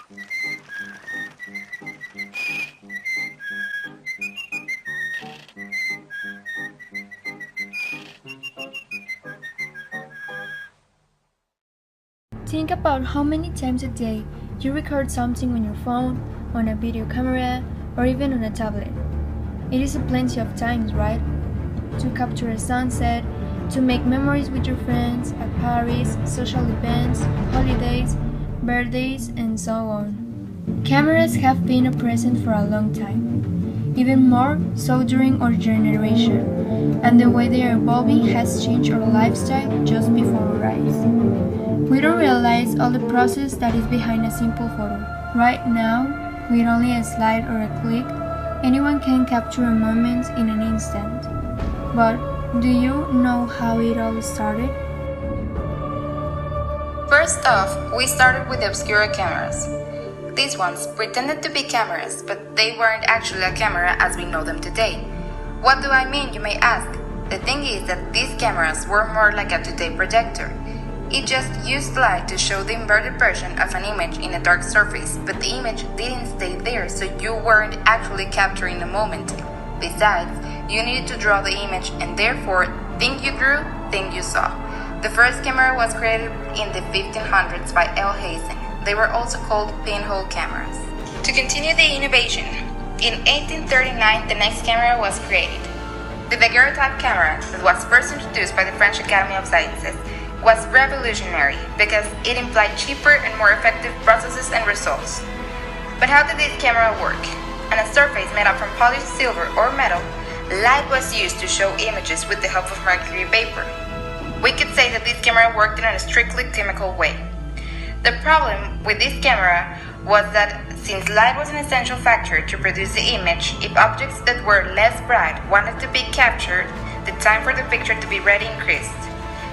Think about how many times a day you record something on your phone, on a video camera, or even on a tablet. It is plenty of times, right? To capture a sunset, to make memories with your friends at parties, social events, holidays, birthdays, and so on. Cameras have been a present for a long time, even more so during our generation, and the way they are evolving has changed our lifestyle just before our eyes. We don't realize all the process that is behind a simple photo. Right now, with only a slide or a click, anyone can capture a moment in an instant. But do you know how it all started? First off, we started with the obscura cameras. These ones pretended to be cameras, but they weren't actually a camera as we know them today. What do I mean, you may ask? The thing is that these cameras were more like a today projector. It just used light to show the inverted version of an image in a dark surface, but the image didn't stay there, so you weren't actually capturing the moment. Besides, you needed to draw the image and therefore, thing you drew, thing you saw. The first camera was created in the 1500s by L. Hazen. They were also called pinhole cameras. To continue the innovation, in 1839 the next camera was created. The daguerreotype camera, that was first introduced by the French Academy of Sciences, was revolutionary because it implied cheaper and more effective processes and results. But how did this camera work? On a surface made up from polished silver or metal, light was used to show images with the help of mercury vapor. We could say that this camera worked in a strictly chemical way. The problem with this camera was that since light was an essential factor to produce the image, if objects that were less bright wanted to be captured, the time for the picture to be ready increased.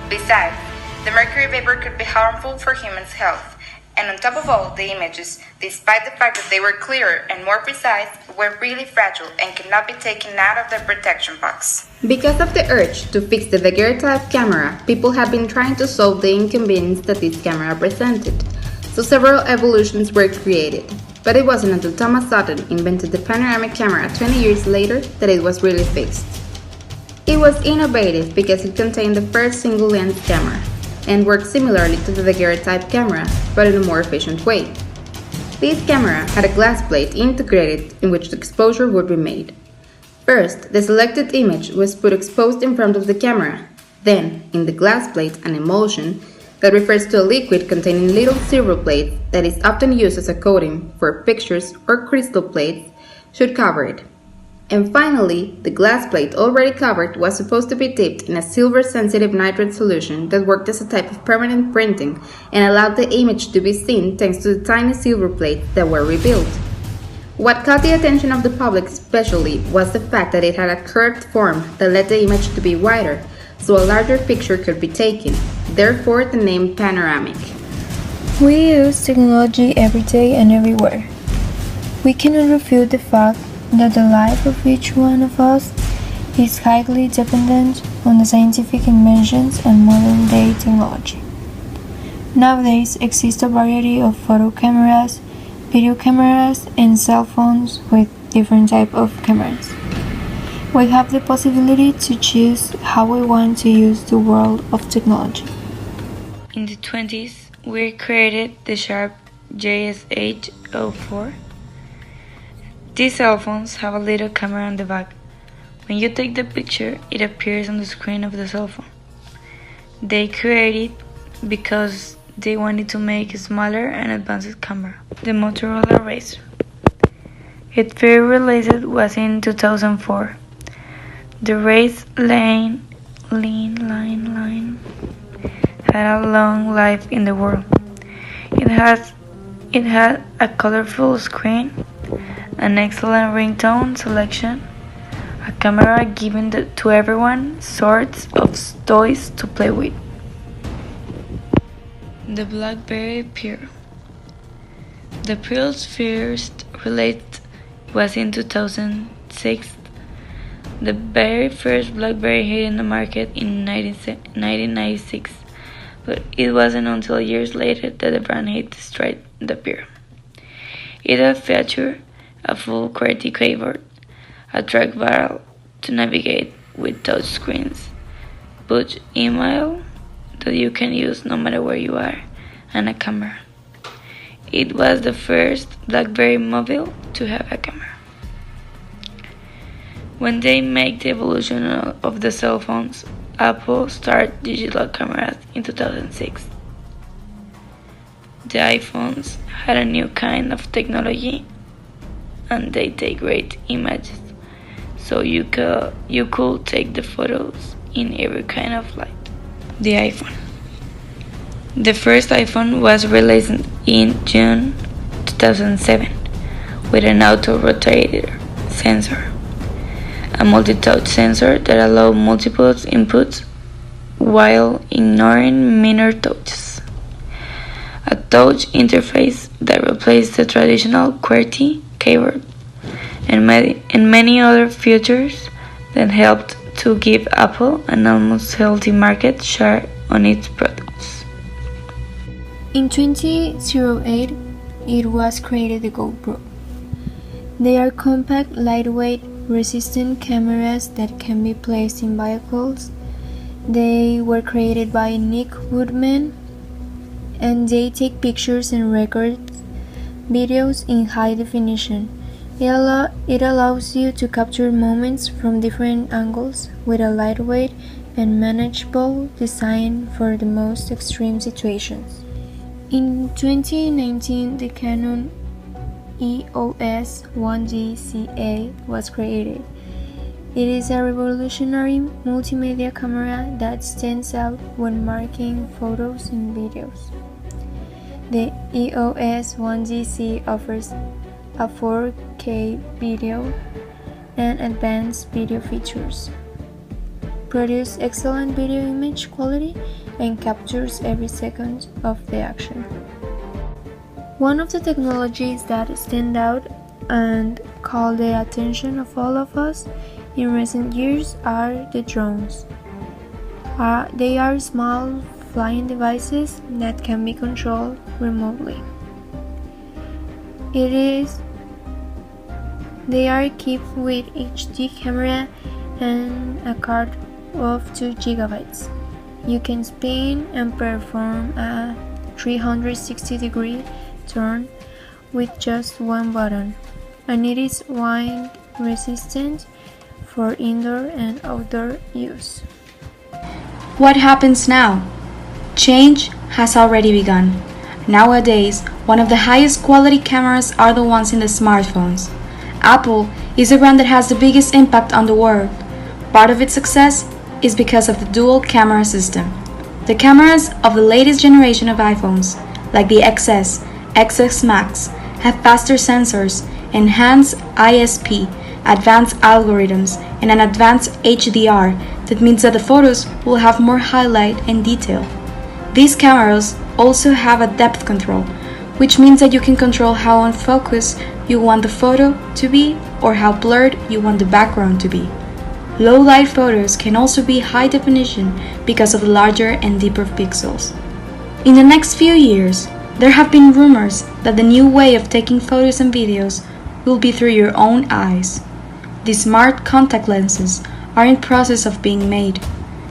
Besides, the mercury vapor could be harmful for humans' health, and on top of all, the images, despite the fact that they were clearer and more precise, were really fragile and could not be taken out of their protection box. Because of the urge to fix the daguerreotype camera, people have been trying to solve the inconvenience that this camera presented, so several evolutions were created. But it wasn't until Thomas Sutton invented the panoramic camera 20 years later that it was really fixed. It was innovative because it contained the first single-lens camera, and worked similarly to the daguerreotype camera, but in a more efficient way. This camera had a glass plate integrated in which the exposure would be made. First, the selected image was put exposed in front of the camera. Then, in the glass plate, an emulsion, that refers to a liquid containing little silver plates that is often used as a coating for pictures or crystal plates, should cover it. And finally, the glass plate already covered was supposed to be dipped in a silver-sensitive nitrate solution that worked as a type of permanent printing and allowed the image to be seen thanks to the tiny silver plates that were rebuilt. What caught the attention of the public especially was the fact that it had a curved form that led the image to be wider, so a larger picture could be taken, therefore the name panoramic. We use technology every day and everywhere. We cannot refute the fact that the life of each one of us is highly dependent on the scientific inventions and modern-day technology. Nowadays exists a variety of photo cameras, video cameras, and cell phones with different types of cameras. We have the possibility to choose how we want to use the world of technology. In the 20s, we created the Sharp JSH04. These cell phones have a little camera on the back. When you take the picture, it appears on the screen of the cell phone. They created it because they wanted to make a smaller and advanced camera, the Motorola Razr. Its first release was in 2004. The Razr line had a long life in the world. It had a colorful screen, an excellent ringtone selection, a camera given to everyone, sorts of toys to play with. The BlackBerry Pearl. The Pearl's first release was in 2006. The very first BlackBerry hit in the market in 1996, but it wasn't until years later that the brand hit the stride the Pearl. It features a full QWERTY keyboard, a trackball to navigate with touch screens, push email that you can use no matter where you are, and a camera. It was the first BlackBerry mobile to have a camera. When they made the evolution of the cell phones, Apple started digital cameras in 2006. The iPhones had a new kind of technology, and they take great images, so you could take the photos in every kind of light. The iPhone. The first iPhone was released in June 2007 with an auto-rotator sensor, a multi-touch sensor that allowed multiple inputs while ignoring minor touches, a touch interface that replaced the traditional QWERTY keyboard, and many other features that helped to give Apple an almost healthy market share on its products. In 2008, it was created the GoPro. They are compact, lightweight, resistant cameras that can be placed in vehicles. They were created by Nick Woodman, and they take pictures and record videos in high definition. It allows you to capture moments from different angles with a lightweight and manageable design for the most extreme situations. In 2019, the Canon EOS 1D CA was created. It is a revolutionary multimedia camera that stands out when making photos and videos. The EOS 1DC offers a 4K video and advanced video features, produces excellent video image quality, and captures every second of the action. One of the technologies that stand out and call the attention of all of us in recent years are the drones. They are small flying devices that can be controlled remotely. They are equipped with HD camera and a card of 2 GB. You can spin and perform a 360-degree turn with just one button, and it is wind resistant for indoor and outdoor use. What happens now? Change has already begun. Nowadays, one of the highest quality cameras are the ones in the smartphones. Apple is the brand that has the biggest impact on the world. Part of its success is because of the dual camera system. The cameras of the latest generation of iPhones, like the XS, XS Max, have faster sensors, enhanced ISP, advanced algorithms, and an advanced HDR that means that the photos will have more highlight and detail. These cameras also have a depth control, which means that you can control how on focus you want the photo to be or how blurred you want the background to be. Low light photos can also be high definition because of the larger and deeper pixels. In the next few years, there have been rumors that the new way of taking photos and videos will be through your own eyes. These smart contact lenses are in process of being made.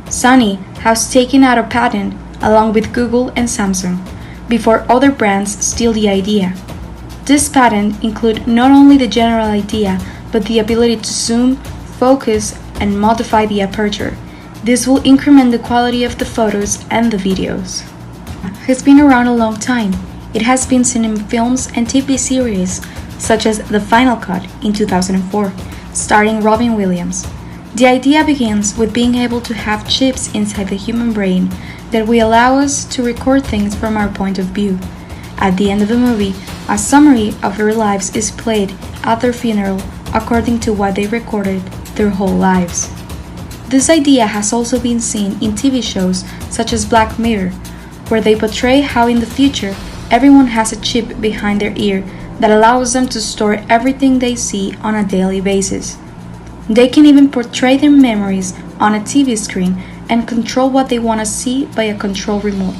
Sony has taken out a patent along with Google and Samsung before other brands steal the idea. This patent includes not only the general idea but the ability to zoom, focus, and modify the aperture. This will increment the quality of the photos and the videos. It has been around a long time. It has been seen in films and TV series such as The Final Cut in 2004, starring Robin Williams. The idea begins with being able to have chips inside the human brain that will allow us to record things from our point of view. At the end of the movie, a summary of their lives is played at their funeral according to what they recorded their whole lives. This idea has also been seen in TV shows such as Black Mirror, where they portray how in the future everyone has a chip behind their ear that allows them to store everything they see on a daily basis. They can even portray their memories on a TV screen and control what they want to see by a control remote.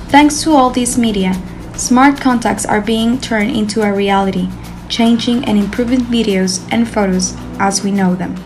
Thanks to all these media, Smart contacts are being turned into a reality, changing and improving videos and photos as we know them.